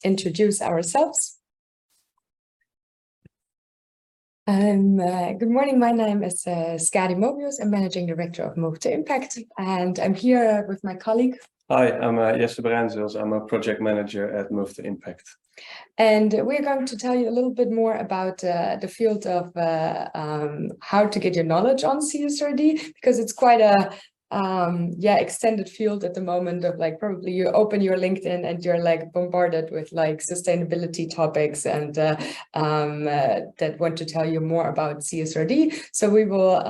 introduce ourselves. Good morning, my name is Skadi Mobius. I'm Managing Director of Move to Impact, and I'm here with my colleague. Hi, I'm Jesse Bruinzels. I'm a project manager at Move to Impact. And we're going to tell you a little bit more about the field of how to get your knowledge on CSRD, because it's quite a extended field at the moment of like probably you open your LinkedIn and you're like bombarded with like sustainability topics and that want to tell you more about CSRD. So we will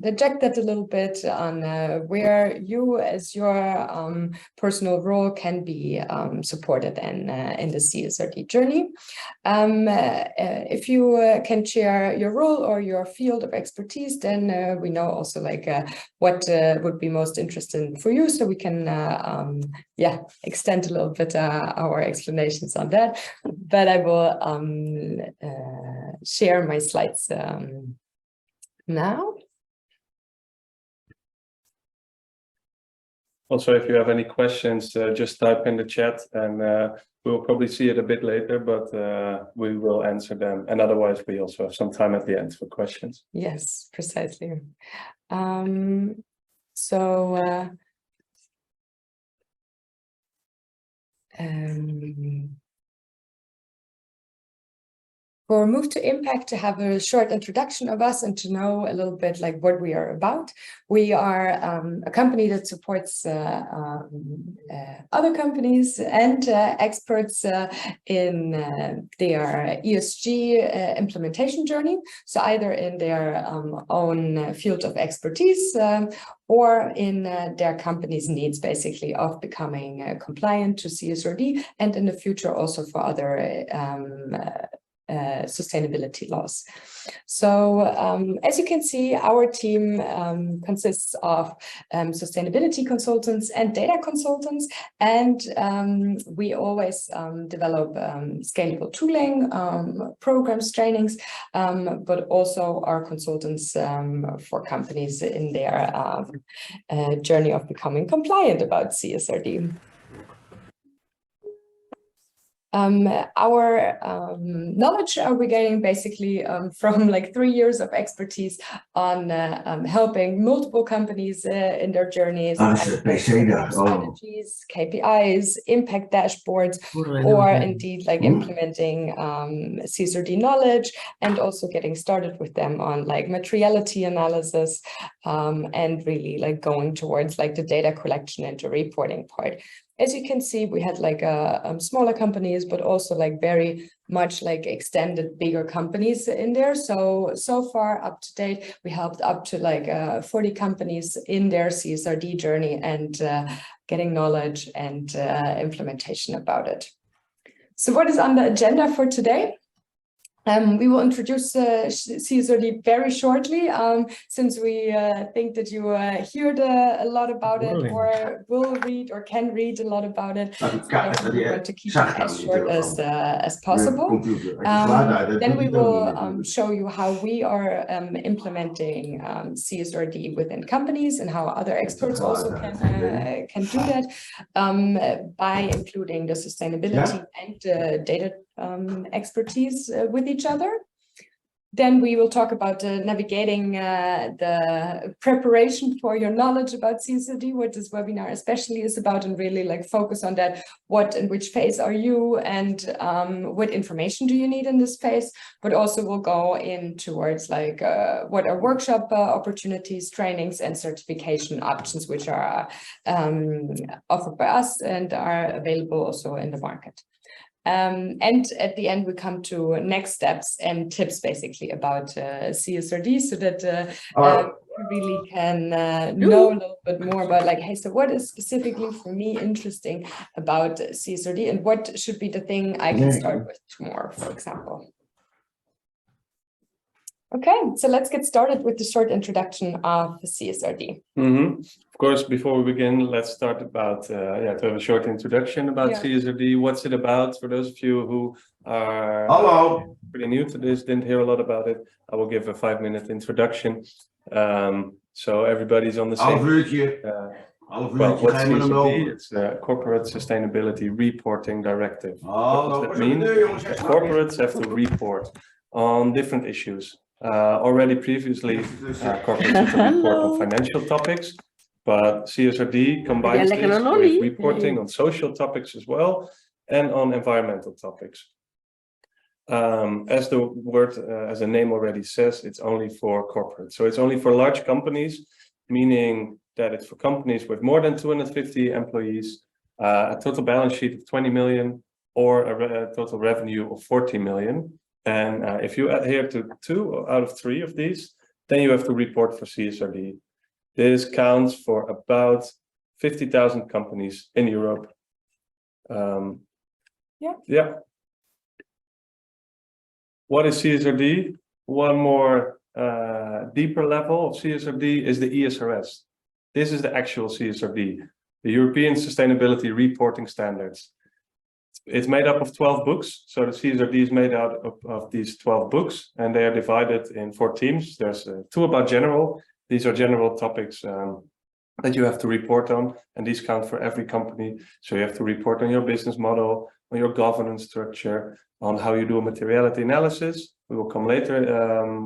reject that a little bit on where you as your personal role can be supported in the CSRD journey. If you can share your role or your field of expertise, then we know also like what would be most interesting for you, so we can extend a little bit our explanations on that. But I will share my slides now. Also, if you have any questions, just type in the chat and we'll probably see it a bit later, but we will answer them. And otherwise, we also have some time at the end for questions. Yes, precisely. For Move to Impact, to have a short introduction of us and to know a little bit like what we are about. We are a company that supports other companies and experts in their ESG implementation journey. So either in their own field of expertise or in their company's needs, basically, of becoming compliant to CSRD, and in the future also for other sustainability laws. So as you can see, our team consists of sustainability consultants and data consultants, and we always develop scalable tooling, programs, trainings, but also are consultants for companies in their journey of becoming compliant about CSRD. Our knowledge are we getting basically from like 3 years of expertise on helping multiple companies in their journeys, strategies, KPIs, impact dashboards, or indeed like implementing CSRD knowledge, and also getting started with them on like materiality analysis and really like going towards like the data collection and the reporting part. As you can see, we had like smaller companies, but also like very much like extended bigger companies in there. So far up to date, we helped up to like 40 companies in their CSRD journey and getting knowledge and implementation about it. So what is on the agenda for today? We will introduce CSRD very shortly, since we think that you heard a lot about it, or will read or can read a lot in so we want to keep it as short as possible. Then we will show you how we are implementing CSRD within companies and how other experts also can do that by including the sustainability and data expertise with each other. Then we will talk about navigating the preparation for your knowledge about CSRD, what this webinar especially is about, and really like focus on that. What and which phase are you, and what information do you need in this phase? But also we'll go in towards like what are workshop opportunities, trainings, and certification options, which are offered by us and are available also in the market. And at the end, we come to next steps and tips basically about CSRD, so that you really can know a little bit more about like, hey, so what is specifically for me interesting about CSRD, and what should be the thing I can start with tomorrow, for example. Okay, so let's get started with the short introduction of CSRD. Of course, before we begin, let's start about to have a short introduction about CSRD. What's it about? For those of you who are pretty new to this, didn't hear a lot about it, I will give a 5-minute introduction. So everybody's on the same Well, what's CSRD? It's a Corporate Sustainability Reporting Directive. What does that mean? That corporates have to report on different issues. Already previously, corporates have to report on financial topics, but CSRD combines this with reporting on social topics as well and on environmental topics. As the word, as the name already says, it's only for corporate. So it's only for large companies, meaning that it's for companies with more than 250 employees, a total balance sheet of 20 million or a total revenue of 40 million. And if you adhere to 2 out of 3 of these, then you have to report for CSRD. This counts for about 50,000 companies in Europe. Yeah. What is CSRD? One more deeper level of CSRD is the ESRS. This is the actual CSRD, the European Sustainability Reporting Standards. It's made up of 12 books. So the CSRD is made out of these 12 books, and they are divided in 4 teams. There's 2 about general. These are general topics that you have to report on, and these count for every company. So you have to report on your business model, on your governance structure, on how you do a materiality analysis. We will come later.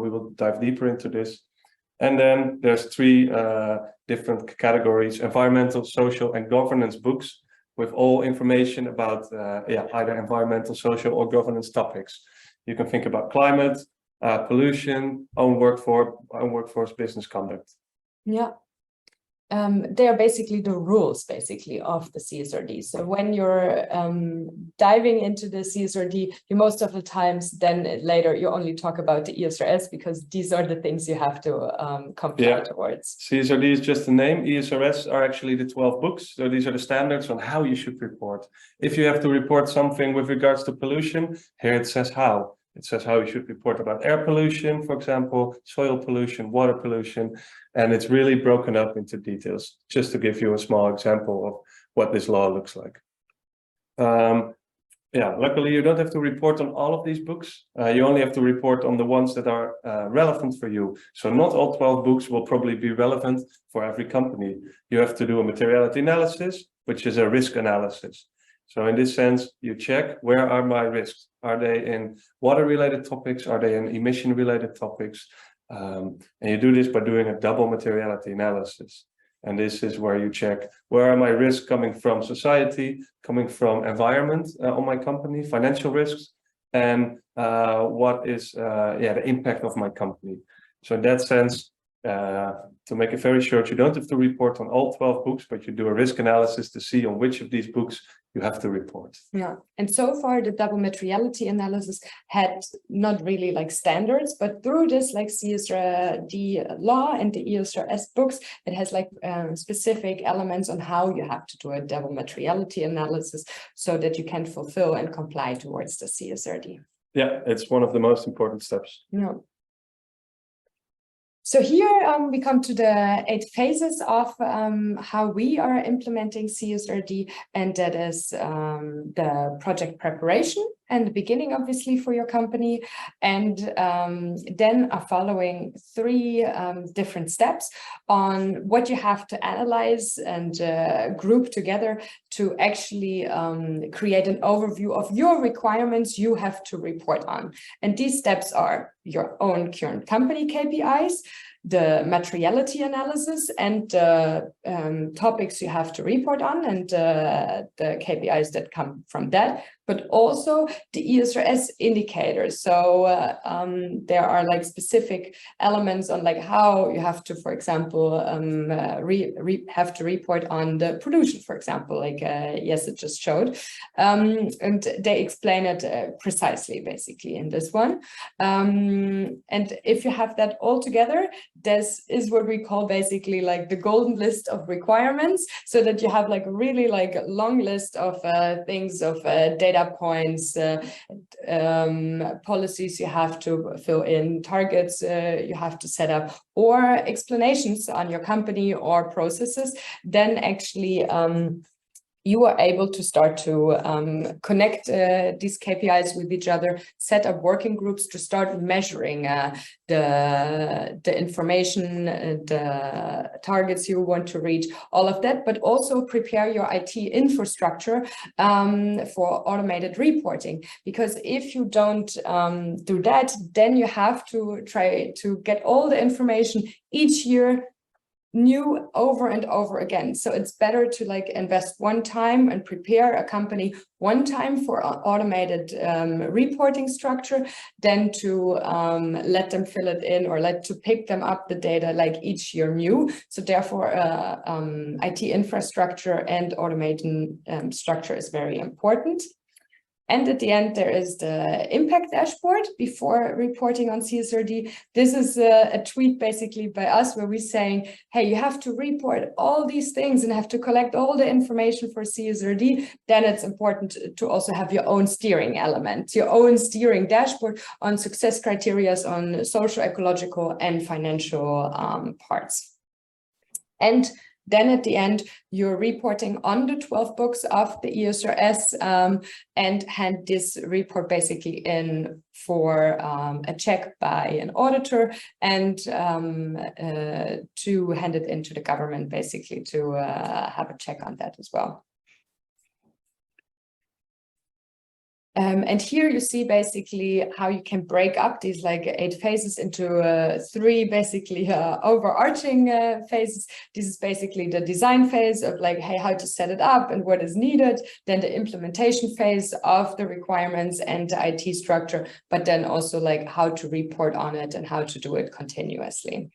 We will dive deeper into this. And then there's 3 different categories: environmental, social, and governance books, with all information about either environmental, social, or governance topics. You can think about climate, pollution, own workforce business conduct. Yeah. They are basically the rules of the CSRD. So when you're diving into the CSRD, you most of the times then later you only talk about the ESRS, because these are the things you have to comply towards. CSRD is just the name. ESRS are actually the 12 books. So these are the standards on how you should report. If you have to report something with regards to pollution, here it says how. It says how you should report about air pollution, for example, soil pollution, water pollution, and it's really broken up into details, just to give you a small example of what this law looks like. Luckily, you don't have to report on all of these books. You only have to report on the ones that are relevant for you. So not all 12 books will probably be relevant for every company. You have to do a materiality analysis, which is a risk analysis. So in this sense, you check, where are my risks? Are they in water-related topics? Are they in emission-related topics? And you do this by doing a double materiality analysis. And this is where you check, where are my risks coming from society, coming from environment on my company, financial risks, and what is the impact of my company. So in that sense, to make it very short, you don't have to report on all 12 books, but you do a risk analysis to see on which of these books you have to report. Yeah, and so far the double materiality analysis had not really like standards, but through this like CSRD law and the ESRS books, it has like specific elements on how you have to do a double materiality analysis so that you can fulfill and comply towards the CSRD. Yeah, it's one of the most important steps. Yeah. So here we come to the 8 phases of how we are implementing CSRD, and that is the project preparation and the beginning, obviously, for your company. And then are following 3 different steps on what you have to analyze and group together to actually create an overview of your requirements you have to report on. And these steps are your own current company KPIs, the materiality analysis, and the topics you have to report on, and the KPIs that come from that, but also the ESRS indicators. So there are like specific elements on like how you have to, for example, have to report on the pollution, for example, like yes, it just showed. And they explain it precisely, basically, in this one. And if you have that all together, this is what we call basically like the golden list of requirements, so that you have like a really like long list of things, of data points, policies you have to fill in, targets you have to set up, or explanations on your company or processes. Then actually you are able to start to connect these KPIs with each other, set up working groups to start measuring the information, the targets you want to reach, all of that, but also prepare your IT infrastructure for automated reporting. Because if you don't do that, then you have to try to get all the information each year new over and over again. So it's better to like invest one time and prepare a company one time for automated reporting structure than to let them fill it in or to pick them up the data like each year new. So therefore IT infrastructure and automation structure is very important. And at the end, there is the impact dashboard before reporting on CSRD. This is a tweet basically by us where we're saying, hey, you have to report all these things and have to collect all the information for CSRD. Then it's important to also have your own steering element, your own steering dashboard on success criteria, on social, ecological, and financial parts. And then at the end, you're reporting on the 12 books of the ESRS and hand this report basically in for a check by an auditor and to hand it into the government basically to have a check on that as well. And here you see basically how you can break up these like 8 phases into 3 basically overarching phases. This is basically the design phase of like, hey, how to set it up and what is needed. Then the implementation phase of the requirements and the IT structure, but then also like how to report on it and how to do it continuously.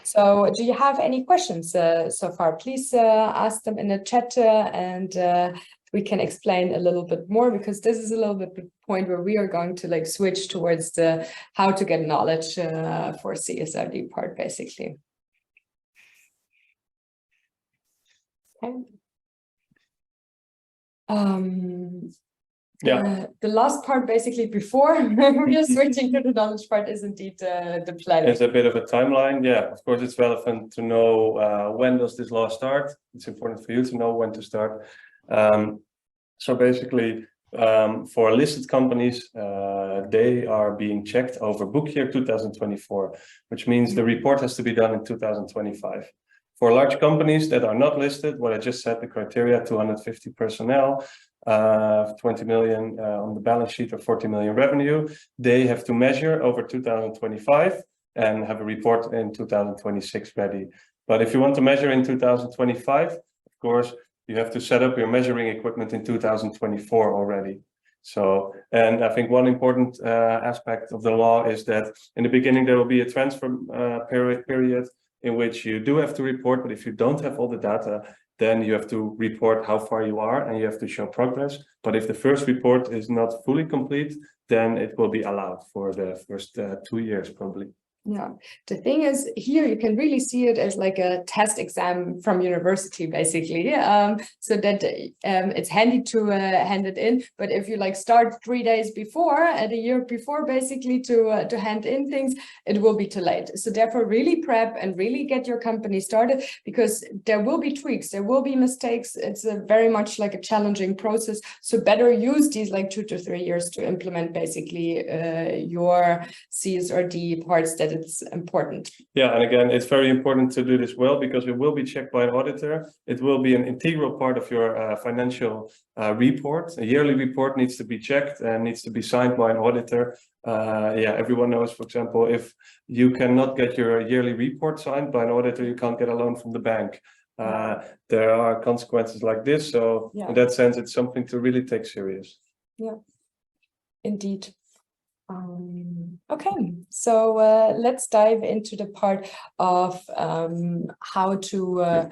So do you have any questions so far? Please ask them in the chat and we can explain a little bit more, because this is a little bit the point where we are going to like switch towards the how to get knowledge for CSRD part basically. Okay. The last part basically before we are switching to the knowledge part is indeed the planning. It's a bit of a timeline. Yeah, of course it's relevant to know when does this law start. It's important for you to know when to start. So basically for listed companies, they are being checked over book year 2024, which means the report has to be done in 2025. For large companies that are not listed, what I just said, the criteria, 250 personnel, 20 million on the balance sheet or 40 million revenue, they have to measure over 2025 and have a report in 2026 ready. But if you want to measure in 2025, of course, you have to set up your measuring equipment in 2024 already. So, and I think one important aspect of the law is that in the beginning, there will be a transfer period in which you do have to report, but if you don't have all the data, then you have to report how far you are and you have to show progress. But if the first report is not fully complete, then it will be allowed for the first 2 years probably. Yeah, the thing is here you can really see it as like a test exam from university basically, so that it's handy to hand it in. But if you like start 3 days before and a year before basically to hand in things, it will be too late. So therefore really prep and really get your company started, because there will be tweaks, there will be mistakes. It's a very much like a challenging process. So better use these like 2 to 3 years to implement basically your CSRD parts that it's important. Yeah, and again, it's very important to do this well, because it will be checked by an auditor. It will be an integral part of your financial report. A yearly report needs to be checked and needs to be signed by an auditor. Yeah, everyone knows, for example, if you cannot get your yearly report signed by an auditor, you can't get a loan from the bank. There are consequences like this. So in that sense, it's something to really take serious. Yeah, indeed. Okay, so let's dive into the part of how to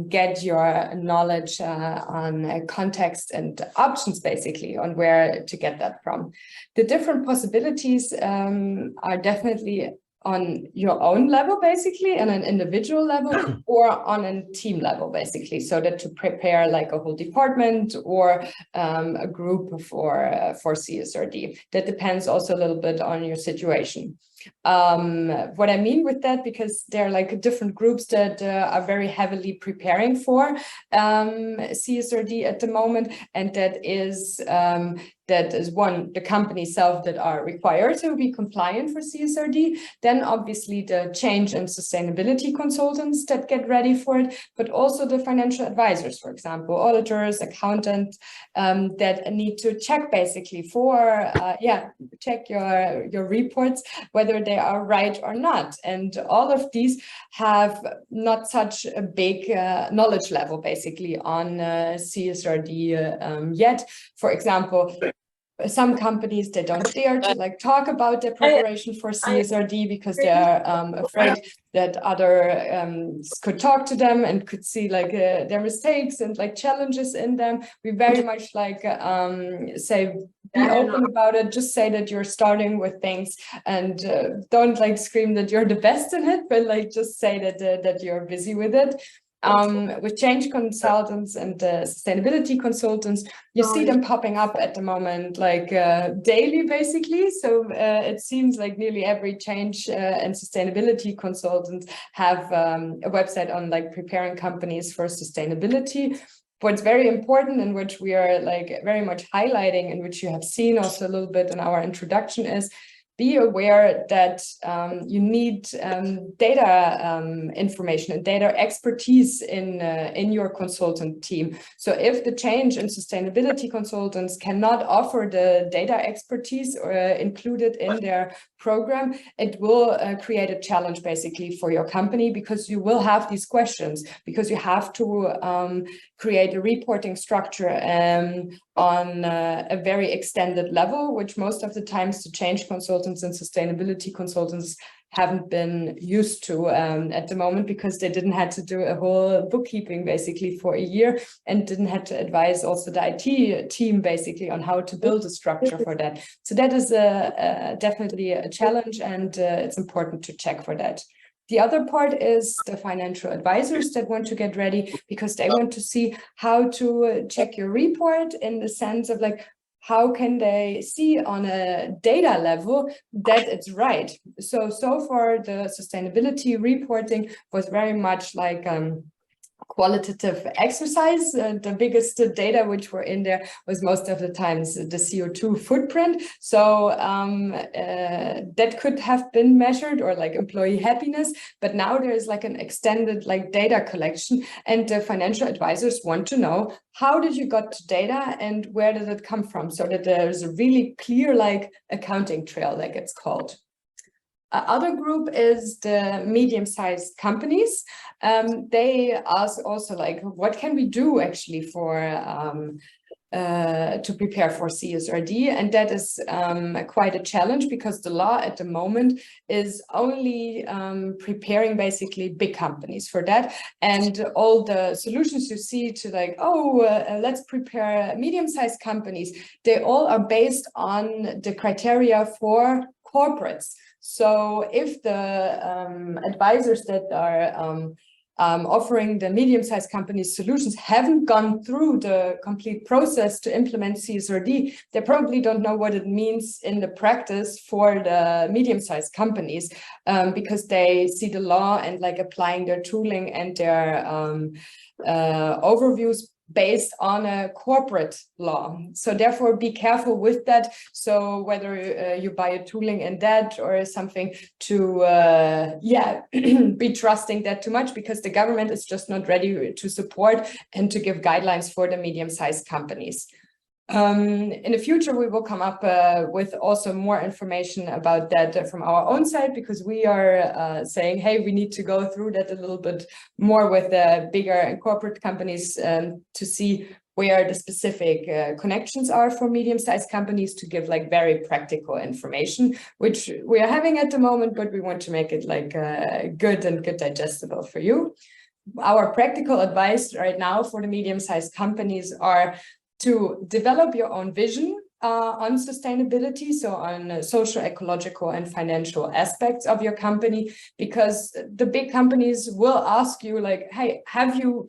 get your knowledge on context and options, basically, on where to get that from. The different possibilities are definitely on your own level, basically, on an individual level, or on a team level, basically, so that to prepare like a whole department or a group for CSRD. That depends also a little bit on your situation. What I mean with that, because there are like different groups that are very heavily preparing for CSRD at the moment, and that is one, the companies self that are required to be compliant for CSRD, then obviously the change and sustainability consultants that get ready for it, but also the financial advisors, for example, auditors, accountants, that need to check basically for, check your reports, whether they are right or not. And all of these have not such a big knowledge level basically on CSRD yet. For example, some companies, they don't dare to like talk about their preparation for CSRD because they're afraid that other could talk to them and could see like their mistakes and like challenges in them. We very much like say, be open about it, just say that you're starting with things, and don't like scream that you're the best in it, but like just say that you're busy with it. With change consultants and sustainability consultants, you see them popping up at the moment like daily basically. So it seems like nearly every change and sustainability consultant have a website on like preparing companies for sustainability. What's very important, and which we are like very much highlighting, and which you have seen also a little bit in our introduction, is be aware that you need data information and data expertise in your consultant team. So if the change and sustainability consultants cannot offer the data expertise included in their program, it will create a challenge basically for your company, because you will have these questions, because you have to create a reporting structure on a very extended level, which most of the times the change consultants and sustainability consultants haven't been used to at the moment, because they didn't have to do a whole bookkeeping basically for a year, and didn't have to advise also the IT team basically on how to build a structure for that. So that is definitely a challenge, and it's important to check for that. The other part is the financial advisors that want to get ready, because they want to see how to check your report, in the sense of like, how can they see on a data level that it's right? So far the sustainability reporting was very much like qualitative exercise. The biggest data which were in there was most of the times the CO2 footprint. So that could have been measured, or like employee happiness, but now there's like an extended like data collection, and the financial advisors want to know, how did you got to data and where did it come from? So that there's a really clear like accounting trail, like it's called. Other group is the medium-sized companies. They ask also like, what can we do actually for to prepare for CSRD? And that is quite a challenge, because the law at the moment is only preparing basically big companies for that. And all the solutions you see to like, let's prepare medium-sized companies, they all are based on the criteria for corporates. So if the advisors that are offering the medium-sized companies solutions haven't gone through the complete process to implement CSRD, they probably don't know what it means in the practice for the medium-sized companies, because they see the law and like applying their tooling and their overviews based on a corporate law. So therefore be careful with that. So whether you buy a tooling in that or something, to be trusting that too much, because the government is just not ready to support and to give guidelines for the medium-sized companies. In the future, we will come up with also more information about that from our own side, because we are saying, hey, we need to go through that a little bit more with the bigger and corporate companies to see where the specific connections are for medium-sized companies, to give like very practical information, which we are having at the moment, but we want to make it like good and good digestible for you. Our practical advice right now for the medium-sized companies are to develop your own vision on sustainability, so on social, ecological, and financial aspects of your company, because the big companies will ask you like, hey, do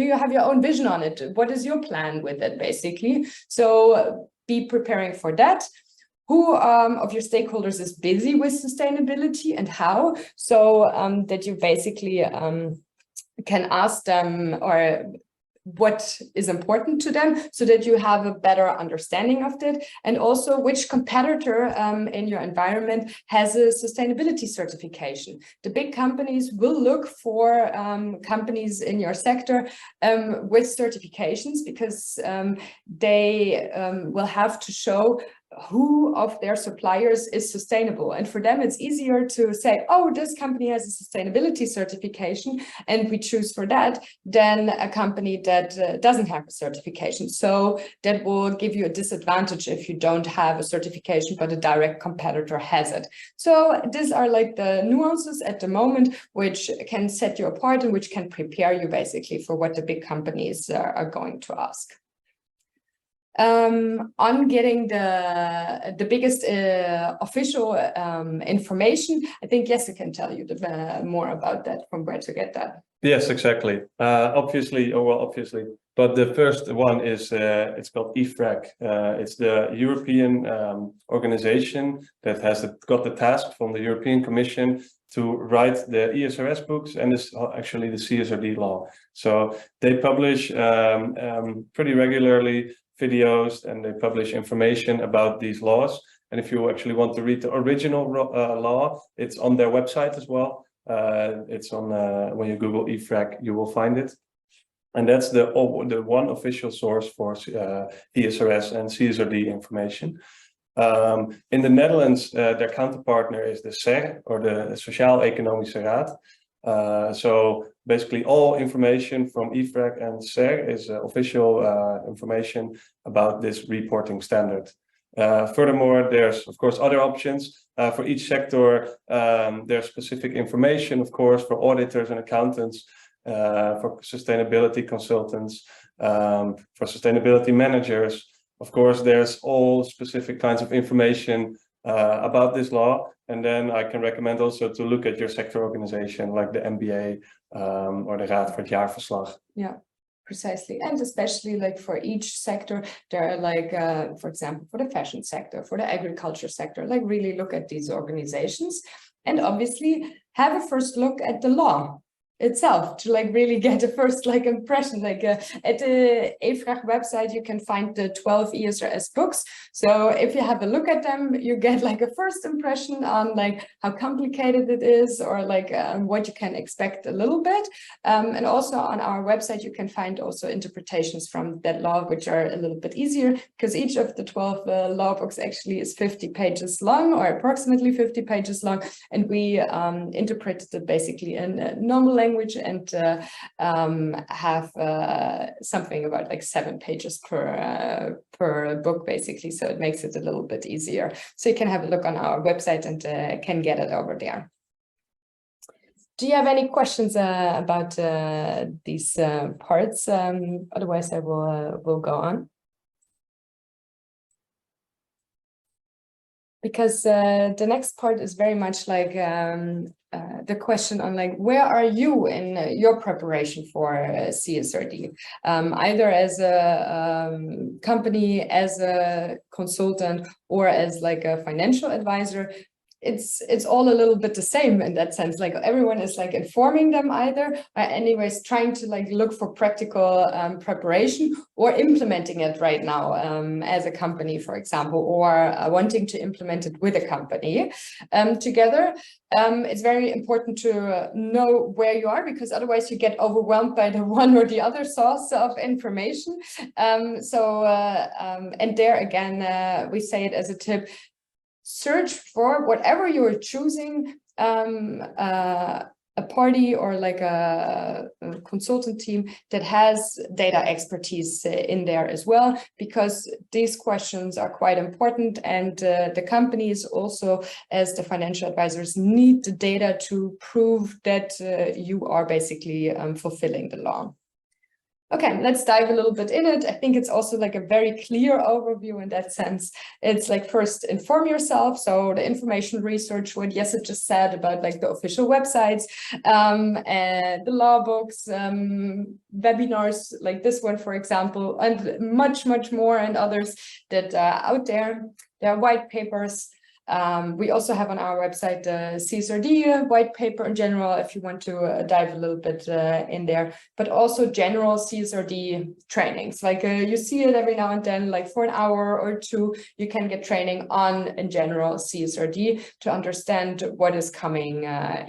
you have your own vision on it? What is your plan with it, basically? So be preparing for that. who of your stakeholders is busy with sustainability and how, so that you basically can ask them or what is important to them so that you have a better understanding of it, and also which competitor in your environment has a sustainability certification. The big companies will look for companies in your sector with certifications, because they will have to show who of their suppliers is sustainable. And for them, it's easier to say, oh, this company has a sustainability certification and we choose for that, than a company that doesn't have a certification. So that will give you a disadvantage if you don't have a certification, but a direct competitor has it. So these are like the nuances at the moment, which can set you apart and which can prepare you basically for what the big companies are going to ask. On getting the biggest official information, I think Jesse can tell you more about that, from where to get that. Yes, exactly. Obviously, but the first one is it's called EFRAG. It's the European organization that has got the task from the European Commission to write the ESRS books, and it's actually the CSRD law. So they publish pretty regularly videos, and they publish information about these laws. And if you actually want to read the original law, it's on their website as well. It's on when you Google EFRAG, you will find it. And that's the one official source for ESRS and CSRD information. In the Netherlands, their counterpartner is the SER, or the Sociaal-Economische Raad. So basically all information from EFRAG and SER is official information about this reporting standard. Furthermore, there's of course other options for each sector. There's specific information, of course, for auditors and accountants, for sustainability consultants, for sustainability managers. Of course, there's all specific kinds of information about this law. And then I can recommend also to look at your sector organization, like the MBA or the Raad voor het Jaarverslag. Yeah, precisely. And especially like for each sector, there are like, for example, for the fashion sector, for the agriculture sector, like really look at these organizations and obviously have a first look at the law itself to like really get a first like impression. Like at the EFRAG website, you can find the 12 ESRS books. So if you have a look at them, you get like a first impression on like how complicated it is, or like what you can expect a little bit. And also on our website, you can find also interpretations from that law, which are a little bit easier, because each of the 12 law books actually is 50 pages long, or approximately 50 pages long. And we interpreted it basically in normal language, and have something about like 7 pages per book basically, so it makes it a little bit easier. So you can have a look on our website and can get it over there. Do you have any questions about these parts? Otherwise I will go on. Because the next part is very much like the question on like, where are you in your preparation for CSRD? Either as a company, as a consultant, or as like a financial advisor. It's all a little bit the same in that sense. Like everyone is like informing them either, or anyways trying to like look for practical preparation, or implementing it right now as a company, for example, or wanting to implement it with a company together. It's very important to know where you are, because otherwise you get overwhelmed by the one or the other source of information. And there again, we say it as a tip: search for whatever you're choosing, a party or like a consultant team that has data expertise in there as well, because these questions are quite important, and the companies also, as the financial advisors, need the data to prove that you are basically fulfilling the law. Okay, let's dive a little bit in it. I think it's also like a very clear overview in that sense. It's like first inform yourself. So the information research, what Jesse just said about like the official websites, and the law books, webinars like this one, for example, and much, much more and others that are out there. There are white papers. We also have on our website the CSRD white paper in general, if you want to dive a little bit in there, but also general CSRD trainings. Like you see it every now and then, like for an hour or two, you can get training on in general CSRD to understand what is coming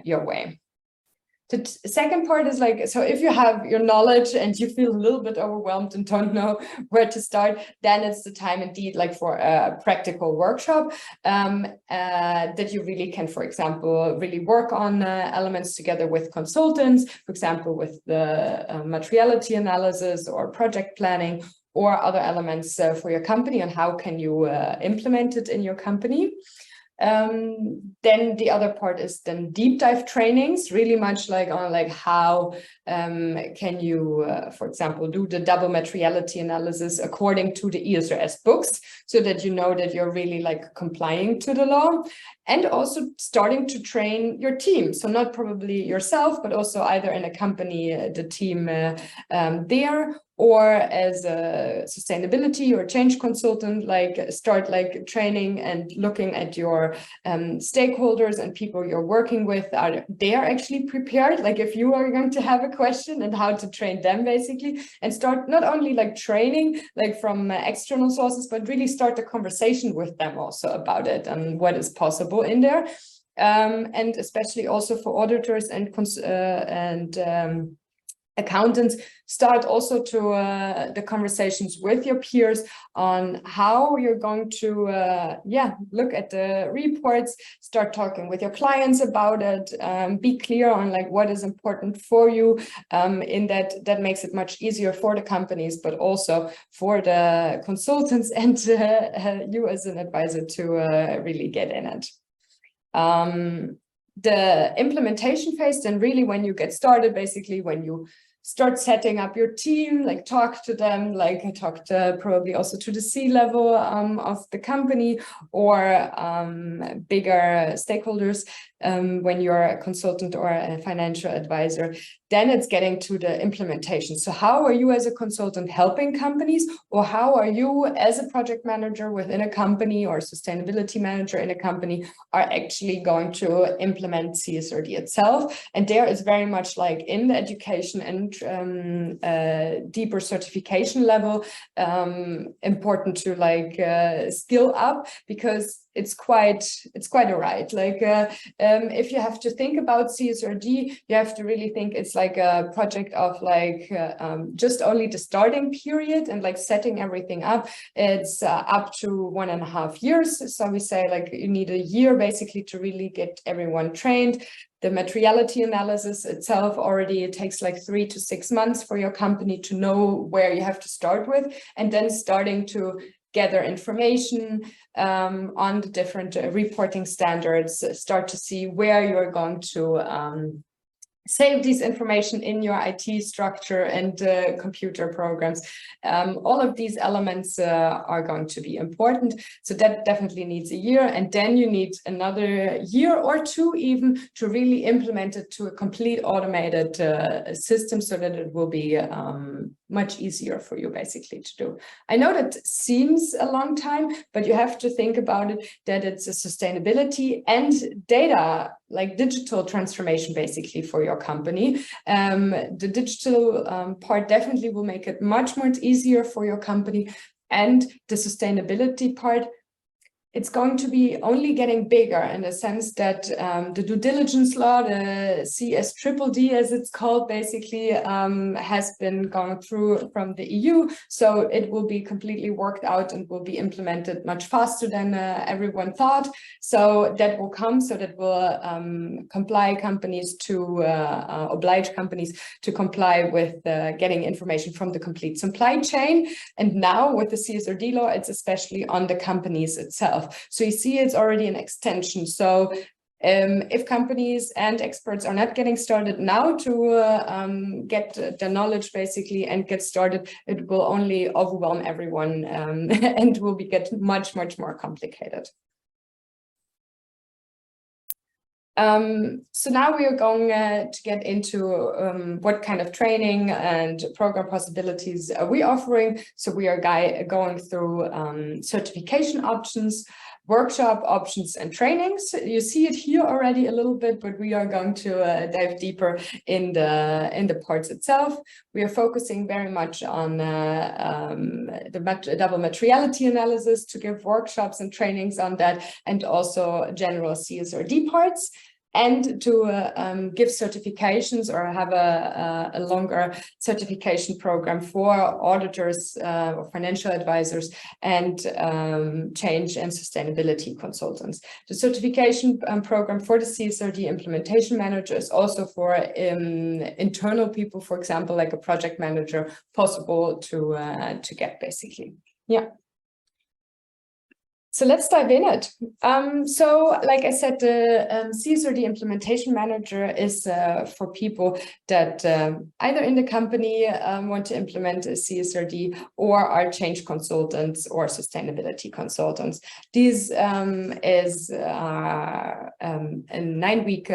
your way. The second part is like, so if you have your knowledge and you feel a little bit overwhelmed and don't know where to start, then it's the time indeed like for a practical workshop that you really can, for example, really work on elements together with consultants, for example, with the materiality analysis or project planning or other elements for your company and how can you implement it in your company. Then the other part is then deep dive trainings, really much like on like how can you, for example, do the double materiality analysis according to the ESRS books, so that you know that you're really like complying to the law, and also starting to train your team. So not probably yourself, but also either in a company, the team there, or as a sustainability or change consultant, like start like training and looking at your stakeholders and people you're working with. Are they are actually prepared? Like if you are going to have a question, and how to train them basically, and start not only like training like from external sources, but really start the conversation with them also about it and what is possible in there. And especially also for auditors and accountants, start also to the conversations with your peers on how you're going to look at the reports, start talking with your clients about it, be clear on like what is important for you. In that makes it much easier for the companies, but also for the consultants and you as an advisor to really get in it. The implementation phase, then really when you get started, basically when you start setting up your team, like talk to them, like I talked probably also to the C-level of the company or bigger stakeholders when you're a consultant or a financial advisor. Then it's getting to the implementation. So how are you as a consultant helping companies, or how are you as a project manager within a company or sustainability manager in a company are actually going to implement CSRD itself? And there is very much like in the education and deeper certification level important to like skill up, because it's quite a ride. Like if you have to think about CSRD, you have to really think it's like a project of like just only the starting period and like setting everything up. It's up to 1.5 years. So we say like you need a year basically to really get everyone trained. The materiality analysis itself already, it takes like 3 to 6 months for your company to know where you have to start with, and then starting to gather information on the different reporting standards, start to see where you're going to save this information in your IT structure and computer programs. All of these elements are going to be important. So that definitely needs a year. And then you need another year or two even to really implement it to a complete automated system, so that it will be much easier for you basically to do. I know that seems a long time, but you have to think about it that it's a sustainability and data, like digital transformation basically for your company. The digital part definitely will make it much more easier for your company, and the sustainability part, it's going to be only getting bigger in the sense that the due diligence law, the CSRD as it's called, basically has been gone through from the EU. So it will be completely worked out and will be implemented much faster than everyone thought. So that will come, so that will oblige companies to comply with getting information from the complete supply chain. And now with the CSRD law, it's especially on the companies itself. So you see, it's already an extension. So If companies and experts are not getting started now to get the knowledge basically and get started, it will only overwhelm everyone and will get much more complicated. So now we are going to get into what kind of training and program possibilities are we offering. So we are going through certification options, workshop options, and trainings. You see it here already a little bit, but we are going to dive deeper in the parts itself. We are focusing very much on the double materiality analysis to give workshops and trainings on that, and also general CSRD parts, and to give certifications or have a longer certification program for auditors or financial advisors and change and sustainability consultants. The certification program for the CSRD implementation manager is also for internal people, for example, like a project manager, possible to get basically. Yeah. So let's dive in it. So like I said, the CSRD implementation manager is for people that either in the company want to implement a CSRD or are change consultants or sustainability consultants. This is a 9-week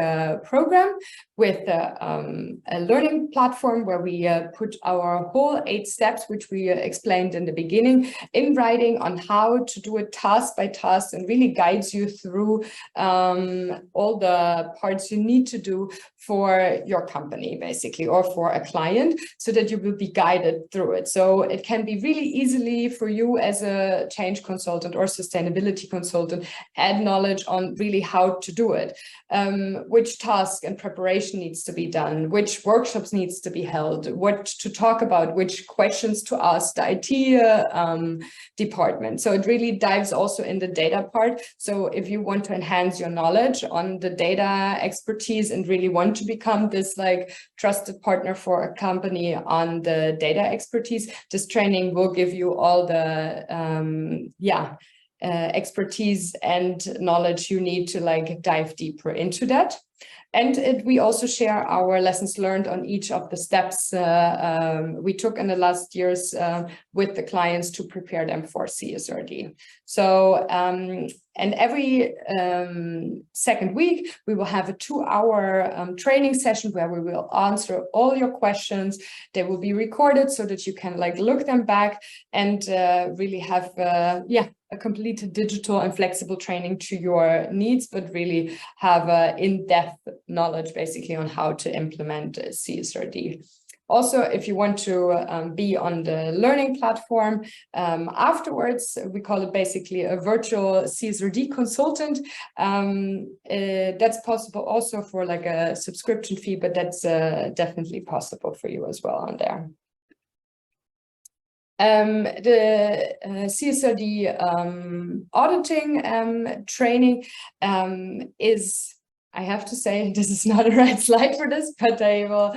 program with a learning platform where we put our whole 8 steps, which we explained in the beginning, in writing on how to do it task by task, and really guides you through all the parts you need to do for your company, basically, or for a client, so that you will be guided through it. So it can be really easily for you as a change consultant or sustainability consultant, add knowledge on really how to do it, which task and preparation needs to be done, which workshops needs to be held, what to talk about, which questions to ask the IT department. So it really dives also in the data part. So if you want to enhance your knowledge on the data expertise and really want to become this like trusted partner for a company on the data expertise, this training will give you all the expertise and knowledge you need to like dive deeper into that. And we also share our lessons learned on each of the steps we took in the last years with the clients to prepare them for CSRD. So, and every second week, we will have a 2-hour training session where we will answer all your questions. They will be recorded so that you can like look them back and really have, a complete digital and flexible training to your needs, but really have in-depth knowledge basically on how to implement CSRD. Also, if you want to be on the learning platform afterwards, we call it basically a virtual CSRD consultant. That's possible also for like a subscription fee, but that's definitely possible for you as well on there. The CSRD auditing training is, I have to say, this is not a right slide for this, but I will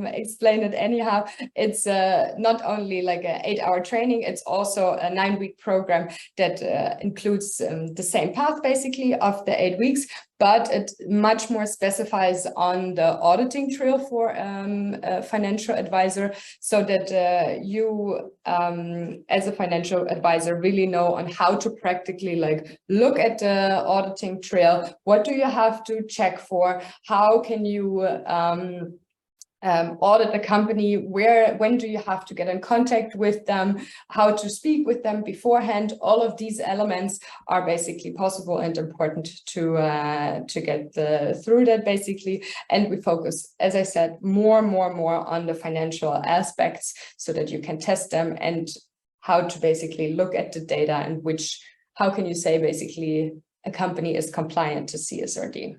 explain it anyhow. It's not only like an 8-hour training, it's also a 9-week program that includes the same path basically of the 8 weeks, but it much more specifies on the auditing trail for a financial advisor, so that you as a financial advisor really know on how to practically like look at the auditing trail. What do you have to check for? How can you audit the company? When do you have to get in contact with them? How to speak with them beforehand? All of these elements are basically possible and important to get through that basically. And we focus, as I said, more on the financial aspects so that you can test them and how to basically look at the data and how can you say basically a company is compliant to CSRD.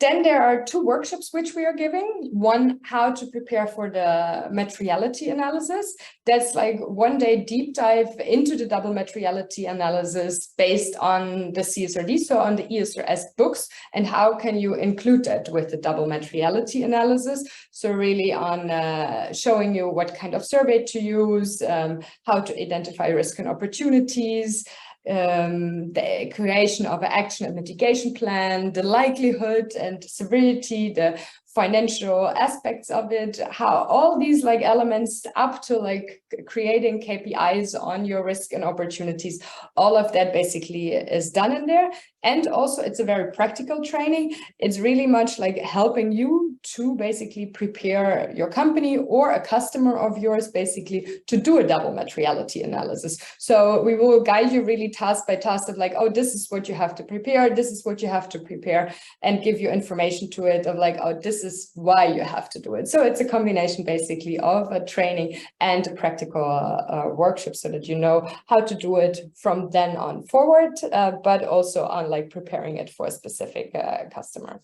Then there are 2 workshops which we are giving. One, how to prepare for the materiality analysis. That's like 1-day deep dive into the double materiality analysis based on the CSRD, so on the ESRS books, and how can you include that with the double materiality analysis. So really on showing you what kind of survey to use, how to identify risk and opportunities, the creation of an action and mitigation plan, the likelihood and severity, the financial aspects of it, how all these like elements up to like creating KPIs on your risk and opportunities, all of that basically is done in there. And also it's a very practical training. It's really much like helping you to basically prepare your company or a customer of yours basically to do a double materiality analysis. So we will guide you really task by task of like, oh, this is what you have to prepare, this is what you have to prepare, and give you information to it of like, oh, this is why you have to do it. So it's a combination basically of a training and a practical workshop, so that you know how to do it from then on forward, but also on like preparing it for a specific customer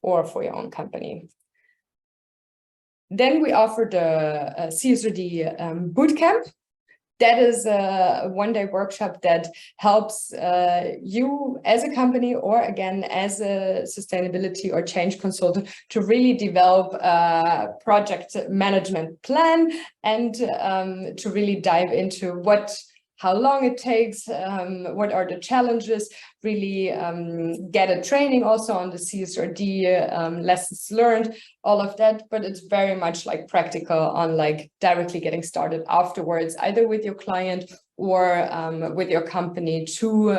or for your own company. Then we offer the CSRD bootcamp. That is a one-day workshop that helps you as a company, or again, as a sustainability or change consultant, to really develop a project management plan and to really dive into how long it takes, what are the challenges, really get a training also on the CSRD, lessons learned, all of that. But it's very much like practical on like directly getting started afterwards, either with your client or with your company to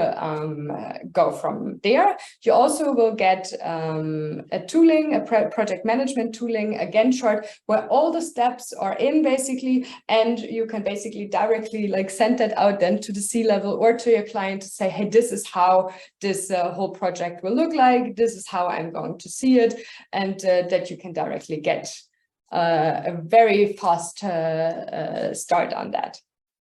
go from there. You also will get a tooling, a project management tooling, a Gantt chart, where all the steps are in basically, and you can basically directly like send that out then to the C-level or to your client to say, hey, this is how this whole project will look like, this is how I'm going to see it, and that you can directly get a very fast start on that.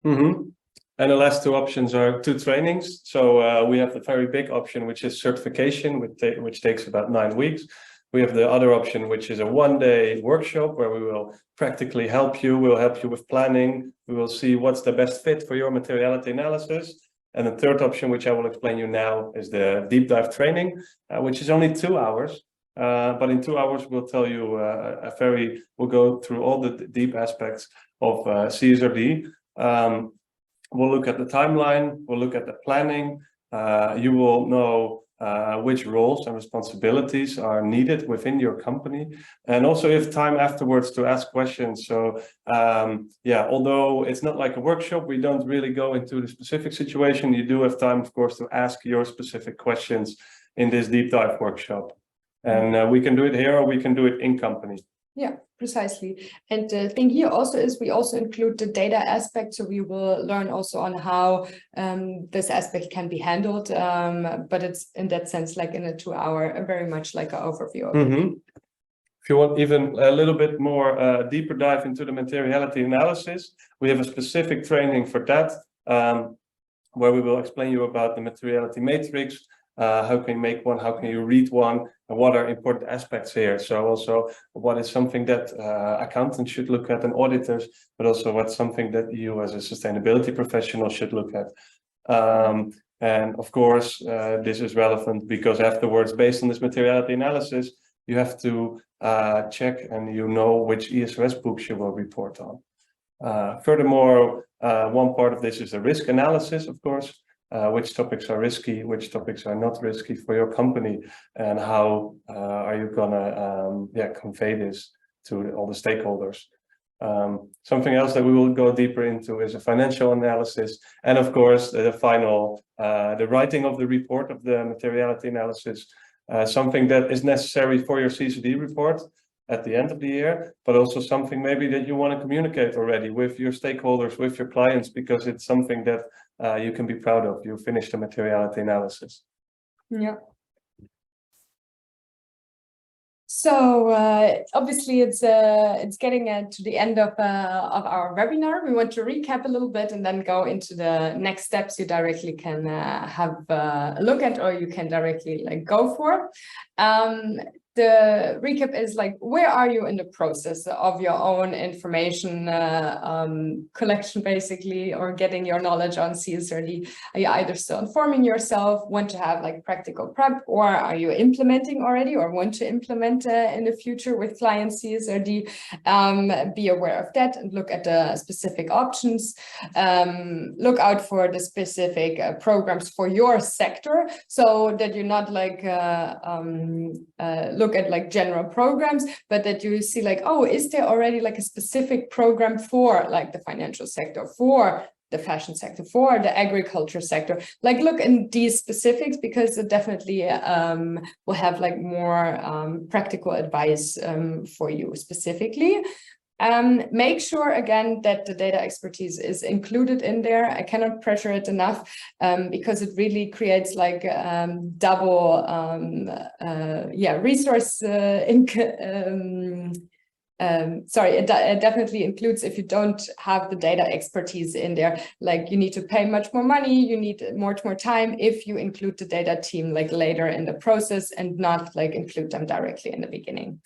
Mm-hmm. And the last two options are two trainings. So we have the very big option, which is certification, which takes about 9 weeks. We have the other option, which is a one-day workshop where we will practically help you. We'll help you with planning. We will see what's the best fit for your materiality analysis. And the third option, which I will explain you now, is the deep dive training, which is only 2 hours. But in 2 hours, we'll tell you we'll go through all the deep aspects of CSRD. We'll look at the timeline, we'll look at the planning, you will know which roles and responsibilities are needed within your company, and also you have time afterwards to ask questions. So yeah, although it's not like a workshop, we don't really go into the specific situation, you do have time, of course, to ask your specific questions in this deep dive workshop. And we can do it here or we can do it in company. Yeah, precisely. And the thing here also is we also include the data aspect. So we will learn also on how this aspect can be handled. But it's in that sense, like in a 2 hour, very much like an overview of it. If you want even a little bit more deeper dive into the materiality analysis, we have a specific training for that, where we will explain you about the materiality matrix. How can you make one? How can you read one? And what are important aspects here? So also what is something that accountants should look at and auditors, but also what's something that you as a sustainability professional should look at. And of course, this is relevant because afterwards, based on this materiality analysis, you have to check and you know which ESRS books you will report on. Furthermore, one part of this is the risk analysis, of course. Which topics are risky, which topics are not risky for your company, and how are you gonna convey this to all the stakeholders. Something else that we will go deeper into is a financial analysis, and of course the final, the writing of the report of the materiality analysis, something that is necessary for your CSRD report at the end of the year, but also something maybe that you want to communicate already with your stakeholders, with your clients, because it's something that you can be proud of. You finished the materiality analysis. Yeah. So obviously it's getting to the end of our webinar. We want to recap a little bit and then go into the next steps you directly can have a look at, or you can directly like go for. the recap is like, where are you in the process of your own information collection, basically, or getting your knowledge on CSRD? Are you either still informing yourself, want to have like practical prep, or are you implementing already or want to implement in the future with client CSRD? Be aware of that and look at the specific options. Look out for the specific programs for your sector, so that you're not like look at like general programs, but that you see like, oh, is there already like a specific program for like the financial sector, for the fashion sector, for the agriculture sector? Like, look in these specifics, because it definitely will have like more practical advice for you specifically. Make sure again that the data expertise is included in there. I cannot pressure it enough, because it really creates like double resource sorry, it definitely includes, if you don't have the data expertise in there, like you need to pay much more money, you need more time if you include the data team like later in the process and not like include them directly in the beginning.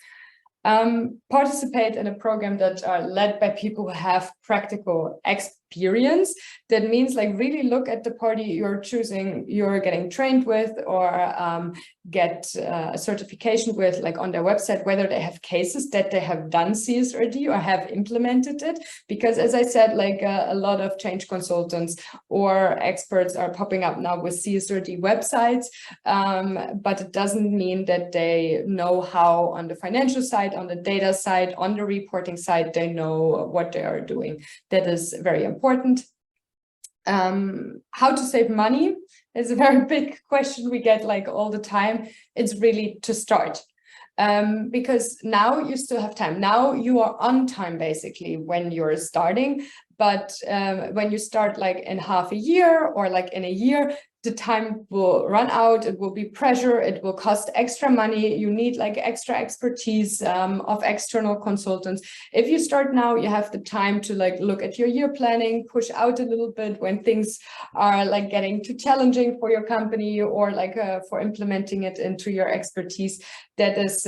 Participate in a program that are led by people who have practical experience. That means like really look at the party you're choosing, you're getting trained with, or get a certification with, like on their website, whether they have cases that they have done CSRD or have implemented it. Because as I said, like a lot of change consultants or experts are popping up now with CSRD websites, but it doesn't mean that they know how on the financial side, on the data side, on the reporting side, they know what they are doing. That is very important. How to save money is a very big question we get like all the time. It's really to start. Because now you still have time. Now you are on time basically when you're starting. But when you start like in half a year or like in a year, the time will run out, it will be pressure, it will cost extra money, you need like extra expertise of external consultants. If you start now, you have the time to like look at your year planning, push out a little bit when things are like getting too challenging for your company, or like for implementing it into your expertise. That is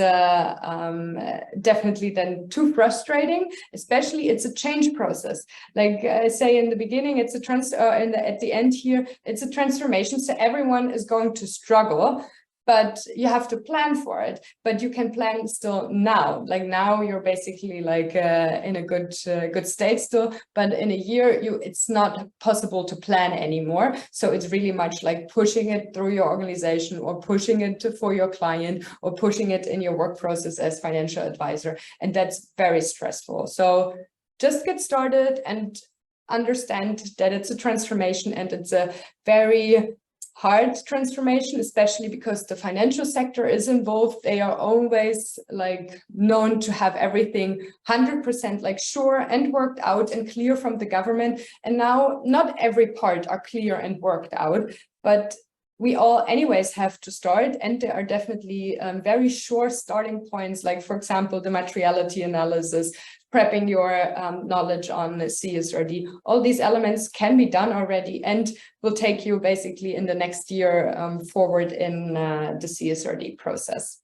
definitely then too frustrating, especially it's a change process. Like I say in the beginning, it's a at the end here, it's a transformation. So everyone is going to struggle, but you have to plan for it. But you can plan still now. Like now you're basically like in a good state still, but in a year it's not possible to plan anymore. So it's really much like pushing it through your organization, or pushing it for your client, or pushing it in your work process as financial advisor. And that's very stressful. So just get started and understand that it's a transformation, and it's a very hard transformation, especially because the financial sector is involved. They are always like known to have everything 100% like sure and worked out and clear from the government. And now not every part are clear and worked out, but we all anyways have to start, and there are definitely very sure starting points, like for example, the materiality analysis, prepping your knowledge on CSRD. All these elements can be done already and will take you basically in the next year forward in the CSRD process.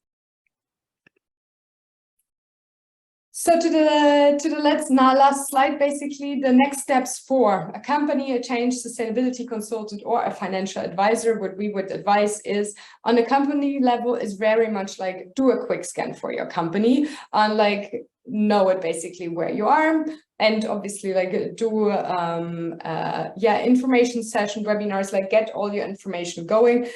So to the last slide, basically the next steps for a company, a change sustainability consultant, or a financial advisor. What we would advise is, on a company level, is very much like do a quick scan for your company, on like know it basically where you are, and obviously like do information session webinars, like get all your information going.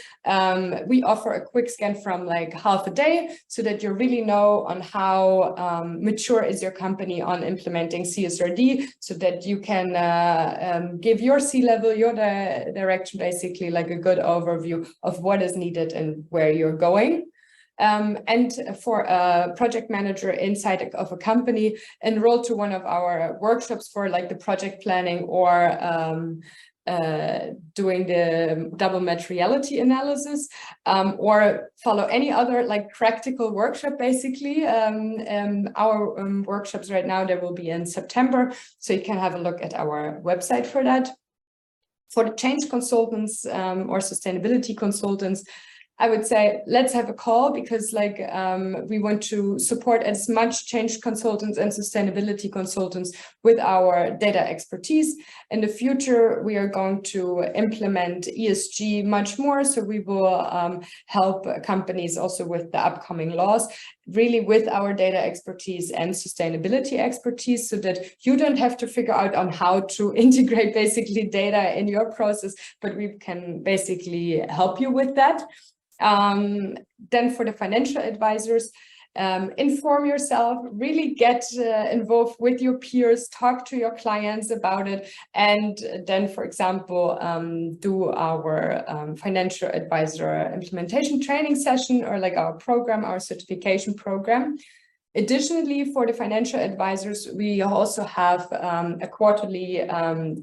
We offer a quick scan from like half a day, so that you really know on how mature is your company on implementing CSRD, so that you can give your C-level, your direction, basically like a good overview of what is needed and where you're going. And for a project manager inside of a company, enroll to one of our workshops for like the project planning, or doing the double materiality analysis, or follow any other like practical workshop basically. Our workshops right now, they will be in September, so you can have a look at our website for that. For the change consultants or sustainability consultants, I would say, let's have a call, because like we want to support as much change consultants and sustainability consultants with our data expertise. In the future, we are going to implement ESG much more. So we will help companies also with the upcoming laws, really with our data expertise and sustainability expertise, so that you don't have to figure out on how to integrate basically data in your process, but we can basically help you with that. Then for the financial advisors, inform yourself, really get involved with your peers, talk to your clients about it, and then, for example, do our financial advisor implementation training session, or like our program, our certification program. Additionally, for the financial advisors, we also have a quarterly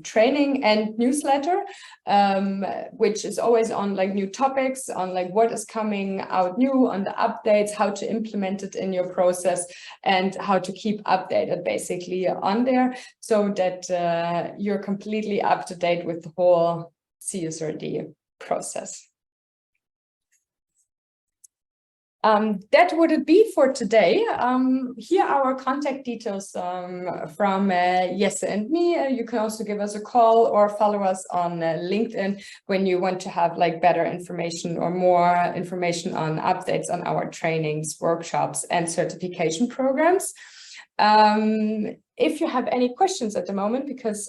training and newsletter, which is always on like new topics, on like what is coming out new, on the updates, how to implement it in your process, and how to keep updated basically on there, so that you're completely up to date with the whole CSRD process. That would it be for today. Here are our contact details from Jesse and me. You can also give us a call or follow us on LinkedIn when you want to have like better information or more information on updates on our trainings, workshops, and certification programs. If you have any questions at the moment, because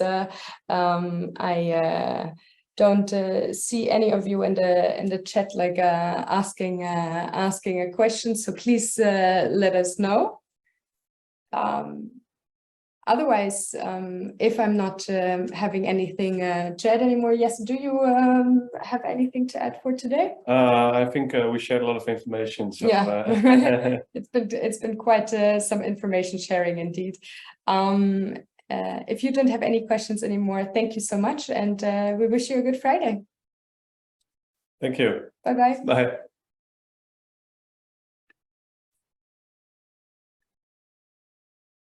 I don't see any of you in the chat like asking a question, so please let us know. Otherwise, if I'm not having anything to add anymore, yes, do you have anything to add for today? I think we shared a lot of information. So, yeah, it's been quite some information sharing indeed. If you don't have any questions anymore, thank you so much, and we wish you a good Friday. Thank you. Bye-bye. Bye.